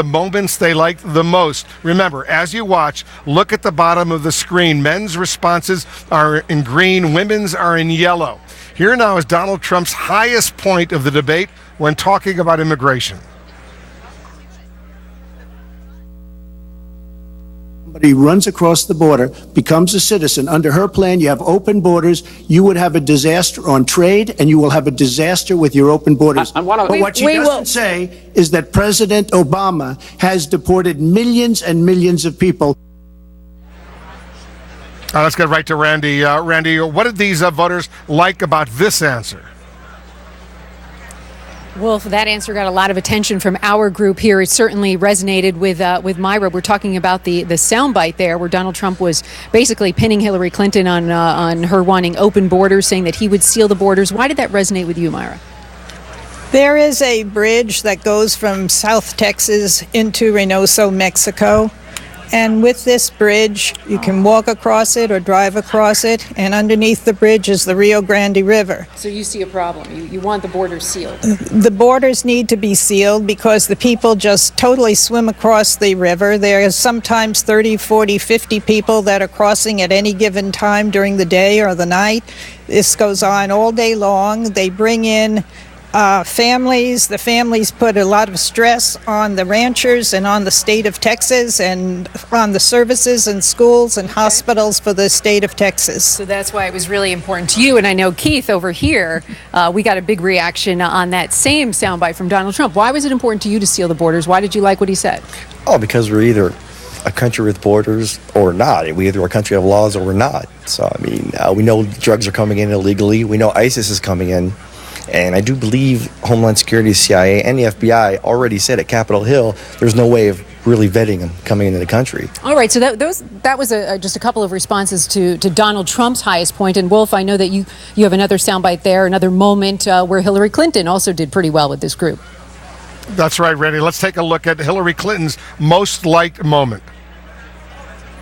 the moments they like the most. Remember, as you watch, look at the bottom of the screen. Men's responses are in green, women's are in yellow. Here now is Donald Trump's highest point of the debate when talking about immigration. Somebody runs across the border, becomes a citizen. Under her plan, you have open borders. You would have a disaster on trade, and you will have a disaster with your open borders. But what she doesn't say is that President Obama has deported millions and millions of people. Let's get right to Randy. Randy, what did these voters like about this answer? Wolf, that answer got a lot of attention from our group here. It certainly resonated with Myra. We're talking about the soundbite there where Donald Trump was basically pinning Hillary Clinton on her wanting open borders, saying that he would seal the borders. Why did that resonate with you, Myra? There is a bridge that goes from South Texas into Reynosa, Mexico. And with this bridge, you can walk across it or drive across it, and underneath the bridge is the Rio Grande River. So you see a problem. You want the borders sealed. The borders need to be sealed because the people just totally swim across the river. There is sometimes 30, 40, 50 people that are crossing at any given time during the day or the night. This goes on all day long. They bring in families. The families put a lot of stress on the ranchers and on the state of Texas and on the services and schools and hospitals for the state of Texas. So that's why it was really important to you. And I know, Keith, over here, we got a big reaction on that same soundbite from Donald Trump. Why was it important to you to seal the borders? Why did you like what he said? Oh, because we're either a country with borders or not. We either are a country of laws or we're not. So, I mean, we know drugs are coming in illegally. We know ISIS is coming in. And I do believe Homeland Security, CIA, and the FBI already said at Capitol Hill there's no way of really vetting them coming into the country. All right, so that was just a couple of responses to Donald Trump's highest point. And Wolf, I know that you have another soundbite there, another moment where Hillary Clinton also did pretty well with this group. That's right, Randy. Let's take a look at Hillary Clinton's most liked moment.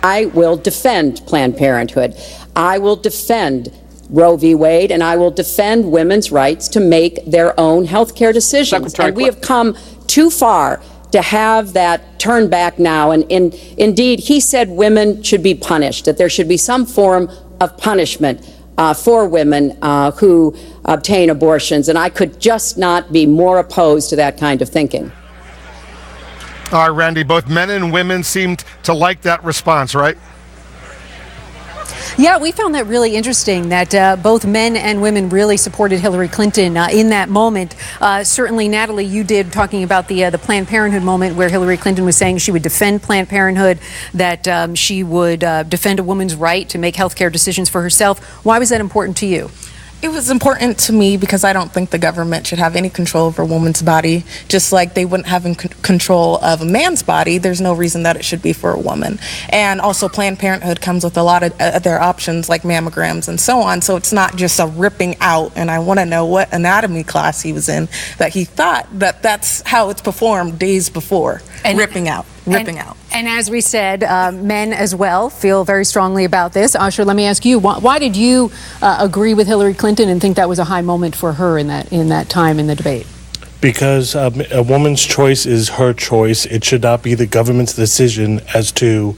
I will defend Planned Parenthood. I will defend Roe v. Wade, and I will defend women's rights to make their own health care decisions. And we have come too far to have that turned back now. And indeed, he said women should be punished, that there should be some form of punishment for women who obtain abortions. And I could just not be more opposed to that kind of thinking. All right, Randy, both men and women seemed to like that response, right? Yeah, we found that really interesting that both men and women really supported Hillary Clinton in that moment. Certainly, Natalie, you did, talking about the Planned Parenthood moment where Hillary Clinton was saying she would defend Planned Parenthood, that she would defend a woman's right to make health care decisions for herself. Why was that important to you? It was important to me because I don't think the government should have any control over a woman's body. Just like they wouldn't have control of a man's body, there's no reason that it should be for a woman. And also Planned Parenthood comes with a lot of other options like mammograms and so on, so it's not just a ripping out. And I want to know what anatomy class he was in that he thought that that's how it's performed days before, ripping out. And as we said, men as well feel very strongly about this. Asher, let me ask you, why did you agree with Hillary Clinton and think that was a high moment for her in that time in the debate? Because a woman's choice is her choice. It should not be the government's decision as to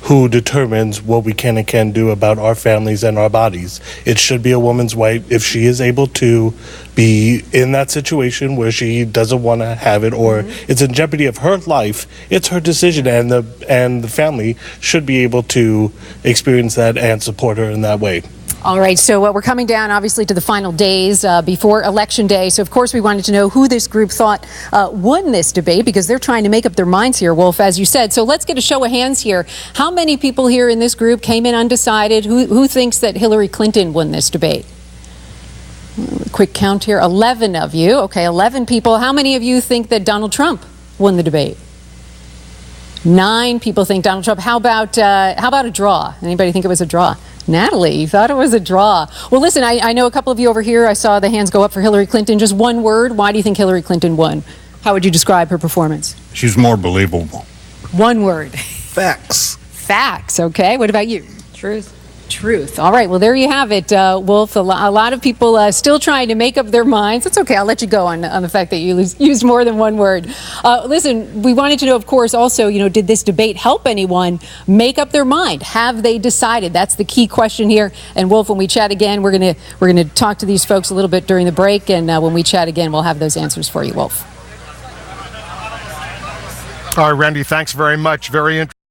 who determines what we can and can't do about our families and our bodies. It should be a woman's right if she is able to be in that situation where she doesn't want to have it or it's in jeopardy of her life. It's her decision, and the family should be able to experience that and support her in that way. All right, so we're coming down, obviously, to the final days before Election Day. So, of course, we wanted to know who this group thought won this debate, because they're trying to make up their minds here, Wolf, as you said. So let's get a show of hands here. How many people here in this group came in undecided? Who thinks that Hillary Clinton won this debate? Quick count here. 11 of you. Okay, 11 people. How many of you think that Donald Trump won the debate? 9 people think Donald Trump. How about a draw? Anybody think it was a draw? Natalie, you thought it was a draw. Well, listen, I know a couple of you over here. I saw the hands go up for Hillary Clinton. Just one word. Why do you think Hillary Clinton won? How would you describe her performance? She's more believable. One word. Facts. Facts. Okay. What about you? Truth. Truth. All right. Well, there you have it, Wolf. A lot of people still trying to make up their minds. It's okay. I'll let you go on the fact that you used more than one word. Listen, we wanted to know, of course, also, did this debate help anyone make up their mind? Have they decided? That's the key question here. And Wolf, when we chat again, we're gonna talk to these folks a little bit during the break, and when we chat again, we'll have those answers for you, Wolf. All right, Randy. Thanks very much. Very interesting.